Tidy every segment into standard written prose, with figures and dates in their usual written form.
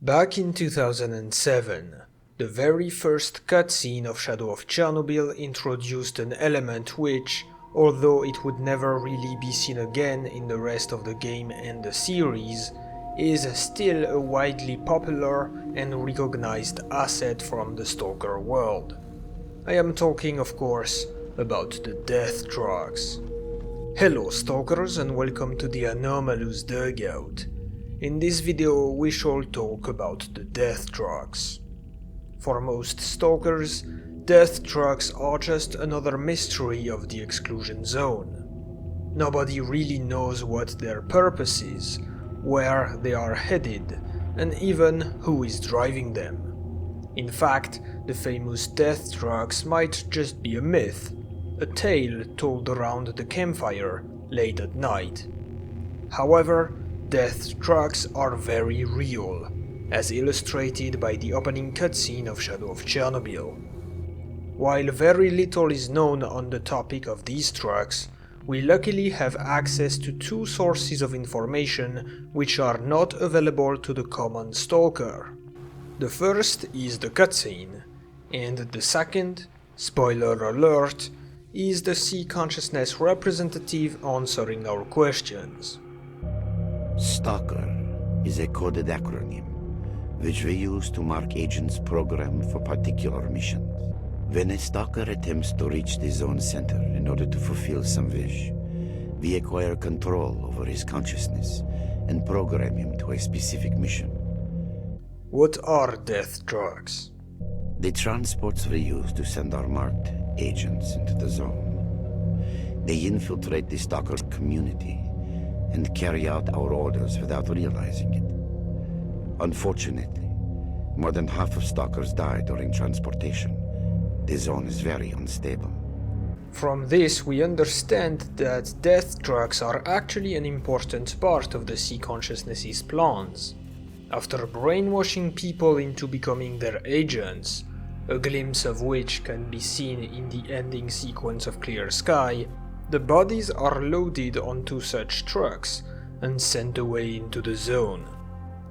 Back in 2007, the very first cutscene of Shadow of Chernobyl introduced an element which, although it would never really be seen again in the rest of the game and the series, is still a widely popular and recognized asset from the S.T.A.L.K.E.R world. I am talking, of course, about the death drugs. Hello stalkers, and welcome to the Anomalous Dugout. In this video we shall talk about the death drugs. For most stalkers, death drugs are just another mystery of the exclusion zone. Nobody really knows what their purpose is, where they are headed, and even who is driving them. In fact, the famous death drugs might just be a myth, a tale told around the campfire late at night. However, death drugs are very real, as illustrated by the opening cutscene of Shadow of Chernobyl. While very little is known on the topic of these drugs, we luckily have access to two sources of information which are not available to the common stalker. The first is the cutscene, and the second, spoiler alert, is the C consciousness representative answering our questions. S.T.A.L.K.E.R is a coded acronym which we use to mark agents programmed for particular missions. When a stalker attempts to reach the zone center in order to fulfill some wish, we acquire control over his consciousness and program him to a specific mission. What are death drugs? The transports we use to send our marked agents into the zone. They infiltrate the stalker's community and carry out our orders without realizing it. Unfortunately, more than half of stalkers die during transportation. The zone is very unstable. From this we understand that death drugs are actually an important part of the C consciousness's plans. After brainwashing people into becoming their agents, a glimpse of which can be seen in the ending sequence of Clear Sky, the bodies are loaded onto such trucks and sent away into the zone.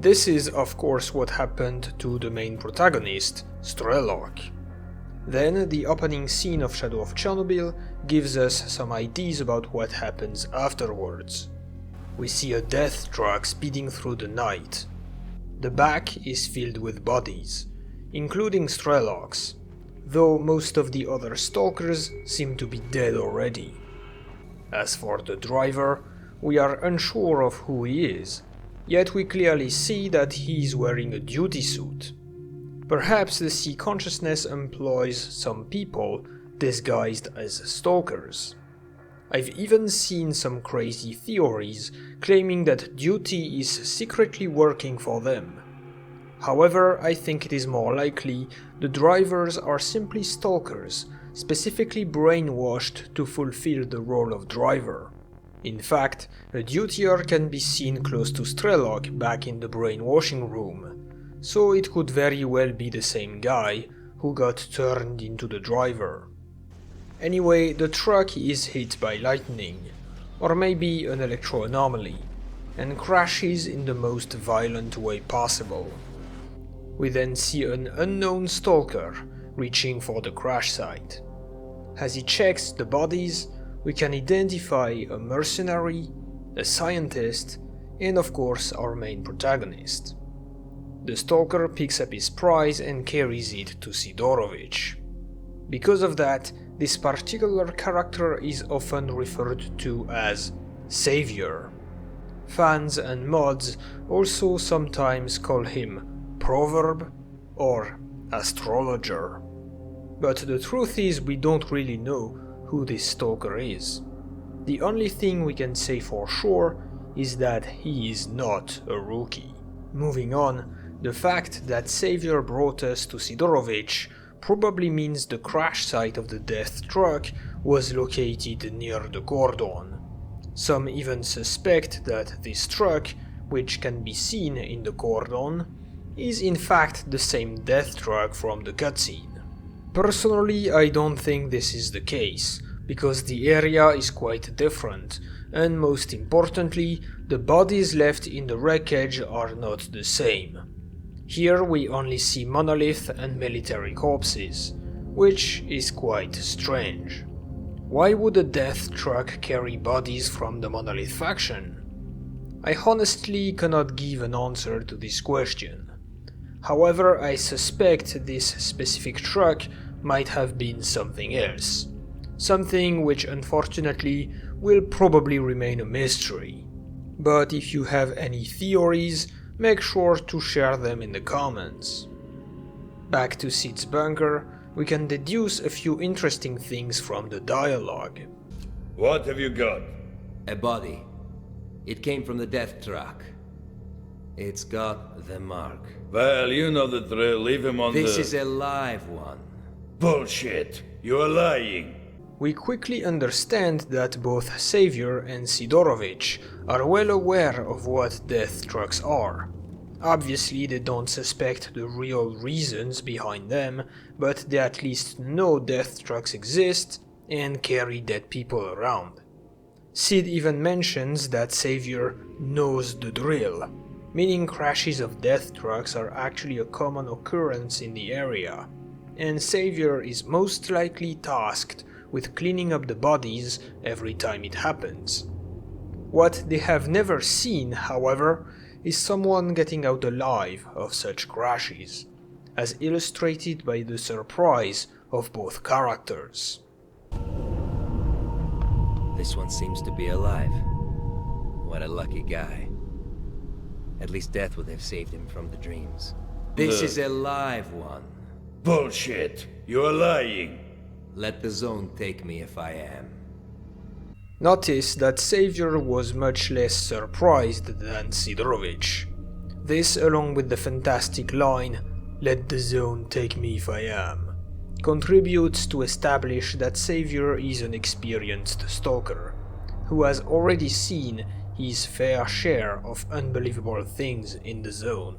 This is of course what happened to the main protagonist, S.T.A.L.K.E.R. Then the opening scene of Shadow of Chernobyl gives us some ideas about what happens afterwards. We see a death truck speeding through the night. The back is filled with bodies, including S.T.A.L.K.E.'s, though most of the other stalkers seem to be dead already. As for the driver, we are unsure of who he is, yet we clearly see that he is wearing a duty suit. Perhaps the C consciousness employs some people disguised as stalkers. I've even seen some crazy theories claiming that duty is secretly working for them. However, I think it is more likely the drivers are simply stalkers, specifically brainwashed to fulfill the role of driver. In fact, a dutier can be seen close to S.T.A.L.K.E.R back in the brainwashing room, so it could very well be the same guy who got turned into the driver. Anyway, the truck is hit by lightning, or maybe an electro-anomaly, and crashes in the most violent way possible. We then see an unknown stalker reaching for the crash site. As he checks the bodies, we can identify a mercenary, a scientist, and of course our main protagonist. The stalker picks up his prize and carries it to Sidorovich. Because of that, this particular character is often referred to as Savior. Fans and mods also sometimes call him Proverb or Astrologer. But the truth is we don't really know who this stalker is. The only thing we can say for sure is that he is not a rookie. Moving on, the fact that Savior brought us to Sidorovich probably means the crash site of the death truck was located near the cordon. Some even suspect that this truck, which can be seen in the cordon, is in fact the same death truck from the cutscene. Personally, I don't think this is the case, because the area is quite different, and most importantly, the bodies left in the wreckage are not the same. Here we only see monolith and military corpses, which is quite strange. Why would a death truck carry bodies from the monolith faction? I honestly cannot give an answer to this question. However, I suspect this specific truck might have been something else. Something which unfortunately will probably remain a mystery. But if you have any theories, make sure to share them in the comments. Back to Sid's bunker, we can deduce a few interesting things from the dialogue. What have you got? A body. It came from the death truck. It's got the mark. Well, you know the drill. Leave him on This is a live one. Bullshit. You are lying. We quickly understand that both Savior and Sidorovich are well aware of what death trucks are. Obviously they don't suspect the real reasons behind them, but they at least know death trucks exist and carry dead people around. Sid even mentions that Savior knows the drill, meaning crashes of death trucks are actually a common occurrence in the area, and Savior is most likely tasked with cleaning up the bodies every time it happens. What they have never seen, however, is someone getting out alive of such crashes, as illustrated by the surprise of both characters. This one seems to be alive. What a lucky guy. At least death would have saved him from the dreams. This is a live one. Bullshit. You are lying. Let the zone take me if I am. Notice that Savior was much less surprised than Sidorovich. This, along with the fantastic line, "Let the zone take me if I am," contributes to establish that Savior is an experienced stalker, who has already seen his fair share of unbelievable things in the zone.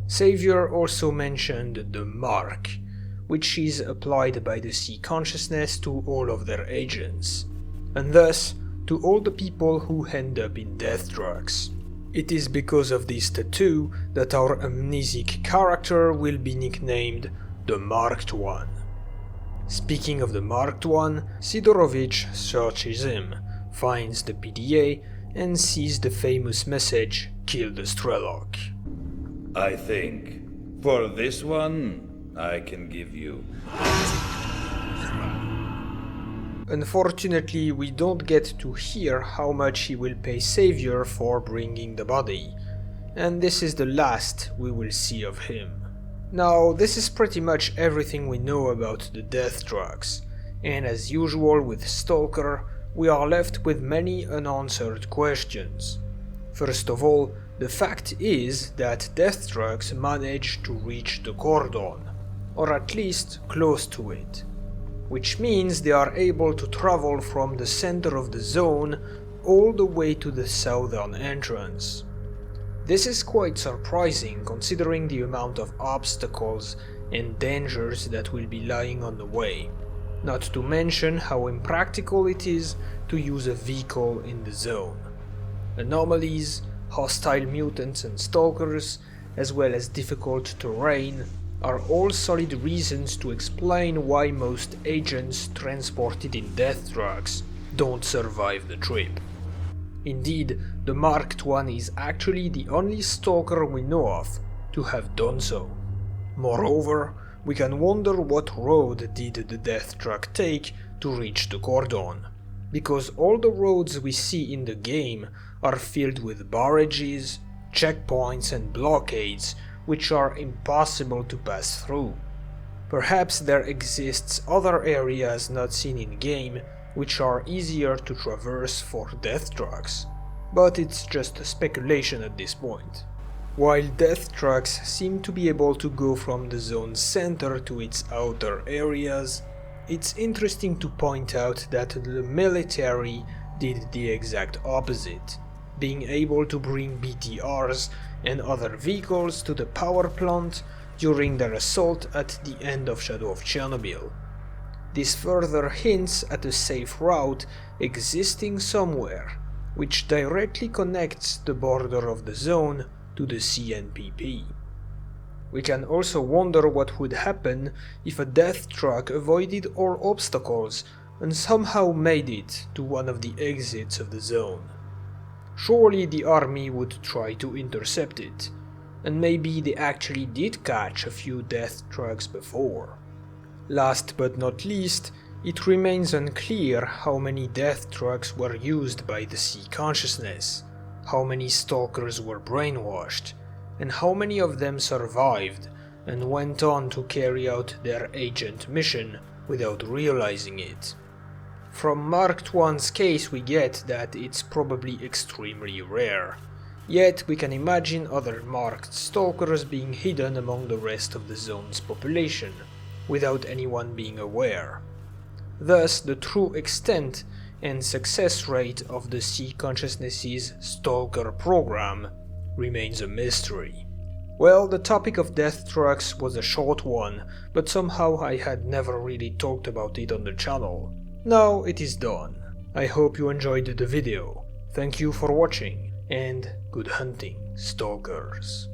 Savior also mentioned the mark, which is applied by the Sea Consciousness to all of their agents, and thus to all the people who end up in death trucks. It is because of this tattoo that our amnesic character will be nicknamed the Marked One. Speaking of the Marked One, Sidorovich searches him, finds the PDA, and sees the famous message, "Kill the S.T.A.L.K.E.R." I think. For this one, I can give you. Unfortunately, we don't get to hear how much he will pay Savior for bringing the body, and this is the last we will see of him. Now, this is pretty much everything we know about the death trucks, and as usual with S.T.A.L.K.E.R, we are left with many unanswered questions. First of all, the fact is that death trucks manage to reach the cordon, or at least close to it, which means they are able to travel from the center of the zone all the way to the southern entrance. This is quite surprising considering the amount of obstacles and dangers that will be lying on the way, not to mention how impractical it is to use a vehicle in the zone. Anomalies, hostile mutants and stalkers, as well as difficult terrain, are all solid reasons to explain why most agents transported in death trucks don't survive the trip. Indeed, the Marked One is actually the only stalker we know of to have done so. Moreover, we can wonder what road did the death truck take to reach the cordon, because all the roads we see in the game are filled with barrages, checkpoints and blockades which are impossible to pass through. Perhaps there exists other areas not seen in game which are easier to traverse for death trucks, but it's just speculation at this point. While death trucks seem to be able to go from the zone's center to its outer areas, it's interesting to point out that the military did the exact opposite, being able to bring BTRs and other vehicles to the power plant during their assault at the end of Shadow of Chernobyl. This further hints at a safe route existing somewhere, which directly connects the border of the zone to the CNPP. We can also wonder what would happen if a death truck avoided all obstacles and somehow made it to one of the exits of the zone. Surely the army would try to intercept it, and maybe they actually did catch a few death trucks before. Last but not least, it remains unclear how many death trucks were used by the C consciousness, how many stalkers were brainwashed, and how many of them survived and went on to carry out their agent mission without realizing it. From Marked One's case we get that it's probably extremely rare, yet we can imagine other marked stalkers being hidden among the rest of the zone's population, without anyone being aware. Thus, the true extent and success rate of the C consciousness's S.T.A.L.K.E.R program remains a mystery. Well, the topic of death trucks was a short one, but somehow I had never really talked about it on the channel. Now it is done. I hope you enjoyed the video. Thank you for watching, and good hunting, stalkers.